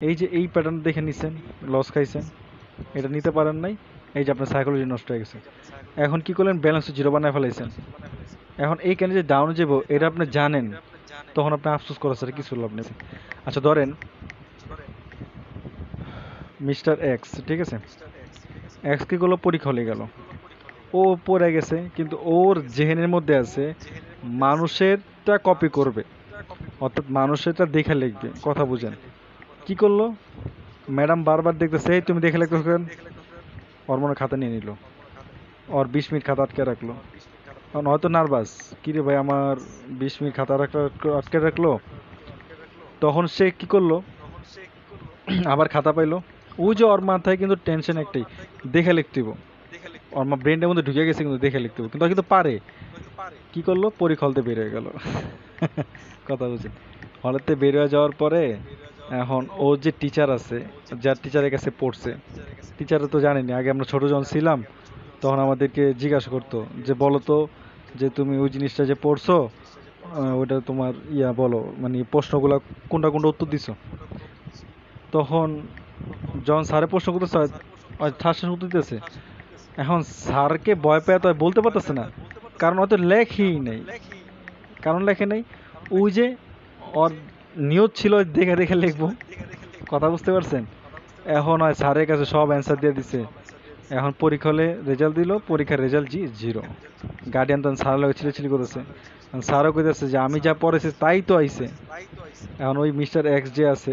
এই যে এই প্যাটার্ন দেখে নিছেন, লস খাইছেন, এটা নিতে পারেন নাই, এই যে আপনার সাইকোলজি নষ্ট হয়ে গেছে। এখন কি করলেন, ব্যালেন্স জিরো বানায় ফেলাইছেন। এখন এইখানে যে ডাউন যাবো এটা আপনি জানেন, তখন আপনি আফসোস করার ছাড়া কিছু লাভ নেই। আচ্ছা ধরেন মিস্টার এক্স, ঠিক আছে, এক্স কি করলো, পরীক্ষা হলে গেল, ও পড়ে গেছে, কিন্তু ওর জেহেনের মধ্যে আছে মানুষেরটা কপি করবে, অর্থাৎ মানুষেরটা দেখে লিখবে। কথা বুঝেন? কি করলো, ম্যাডাম বারবার দেখতেছে, এই তুমি দেখে লিখতেছো কেন, ওর মনে হয় খাতা নিয়ে নিল, ওর 20 মিনিট খাতা আটকে রাখলো। কারণ হয়তো নার্ভাস, কিরে ভাই আমার 20 মিনিট খাতা আটকে রাখলো। তখন সে কি করলো, আবার খাতা পাইলো। ওই যে ওর মাথায় কিন্তু টেনশন একটাই, দেখে লিখতেইব, ওর ব্রেনটার মধ্যে ঢুকে গেছে কিন্তু দেখে লিখতেইব, কিন্তু ও কিন্তু পারে। কি করলো, পরিখলতে বের হয়ে গেল। কথা বুঝেন? হলেতে বের হয়ে যাওয়ার পরে এখন ওর যে টিচার আছে, যার টিচারের কাছে পড়ছে, টিচার তো জানেনি, আগে আমরা ছোট যখন ছিলাম তখন আমাদেরকে জিজ্ঞাসা করতো যে বলো তো, যে তুমি ওই জিনিসটা যে পড়ছো ওটা তোমার বলো, মানে প্রশ্নগুলা কোনটা কোনটা উত্তর দিছো। তখন যখন স্যারে প্রশ্ন করতেছে, ঠাস ঠাস উত্তর দিতেছে, এখন স্যারকে ভয় পেয়ে তো আর বলতে পারতেছে না, কারণ হয়তো লেখেই নাই। কারণ লেখে নাই, ওই যে ওর নিয়ত ছিল দেখে দেখে লিখবো। কথা বুঝতে পারছেন? এখন হয় স্যারের কাছে সব অ্যান্সার দিয়ে দিছে। এখন পরীক্ষা হলে রেজাল্ট দিল, পরীক্ষার রেজাল্ট জিরো। গার্ডিয়ান তখন স্যারের লগে ছিলাছিলি করতেছে, স্যারও কইতেছে যে আমি যা পড়েছি তাই তো আইছে। এখন ওই মিস্টার এক্স যে আছে,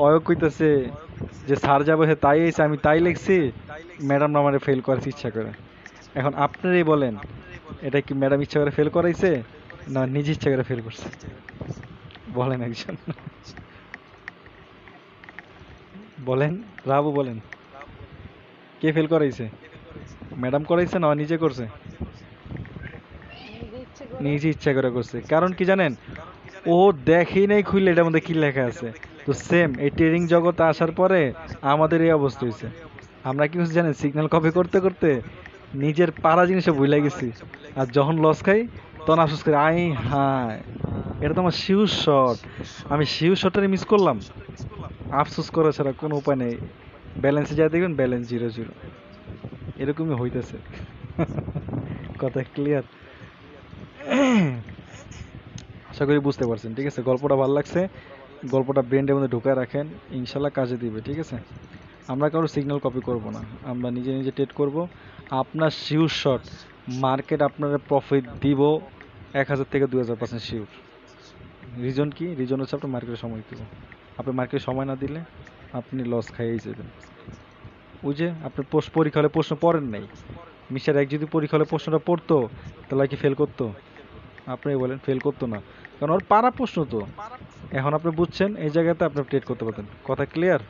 অয় কইতেছে যে স্যার যা বসে তাই আইছে, আমি তাই লিখছি, ম্যাডাম আমারে ফেল করাইছে ইচ্ছা করে। এখন আপনারাই বলেন, এটা কি ম্যাডাম ইচ্ছা করে ফেল করাইছে, না নিজে ইচ্ছা করে ফেল করছে? বলেন একজন, বলেন, রাবু বলেন, কে ফেল করাইছে? ম্যাডাম করাইছে না ও নিজে করছে? নিজে ইচ্ছে করে। নিজে ইচ্ছা করে করছে। কারণ কি জানেন, ও দেখেই নাই খুললে এটার মধ্যে কি লেখা আছে। তো সেম এই ট্রেডিং জগতে আসার পরে আমাদের এই অবস্থা হয়েছে। আমরা কি হচ্ছে জানেন, সিগন্যাল কপি করতে করতে নিজের পারা জিনিসে ভুলে গেছি। আর যখন লস খাই তখন আফসোস করি, আই হায়, এটা তো আমার শিওর শট, আমি শিওর শটটারে মিস করলাম। আফসোস করা ছাড়া কোনো উপায় নেই। ব্যালেন্সে যা দেখবেন ব্যালেন্স জিরো জিরো, এরকমই হইতেছে। কথা ক্লিয়ার? আশা করি বুঝতে পারছেন। ঠিক আছে, গল্পটা ভালো লাগছে, গল্পটা ব্রেনের মধ্যে ঢুকায় রাখেন, ইনশাল্লাহ কাজে দিবে। ঠিক আছে, আমরা কারো সিগন্যাল কপি করব না, আমরা নিজে নিজে ট্রেড করব। আপনার শিওর শট, মার্কেট আপনার প্রফিট দিব 1000 থেকে 2000% শিওর। রিজন কি? রিজন হচ্ছে আপনার মার্কেটে সময় দিব। আপনি মার্কেটে সময় না দিলে আপনি লস খাইয়েই যাবেন। ওই যে আপনি পরীক্ষা হলে প্রশ্ন পড়েন নাই, মিস্টার এক যদি পরীক্ষা হলে প্রশ্নটা পড়তো তাহলে কি ফেল করতো? আপনি বলেন ফেল করতো না, কারণ ওর পারা প্রশ্ন তো। এখন আপনি বুঝছেন, এই জায়গাতে আপনি ট্রেড করতে পারতেন। কথা ক্লিয়ার?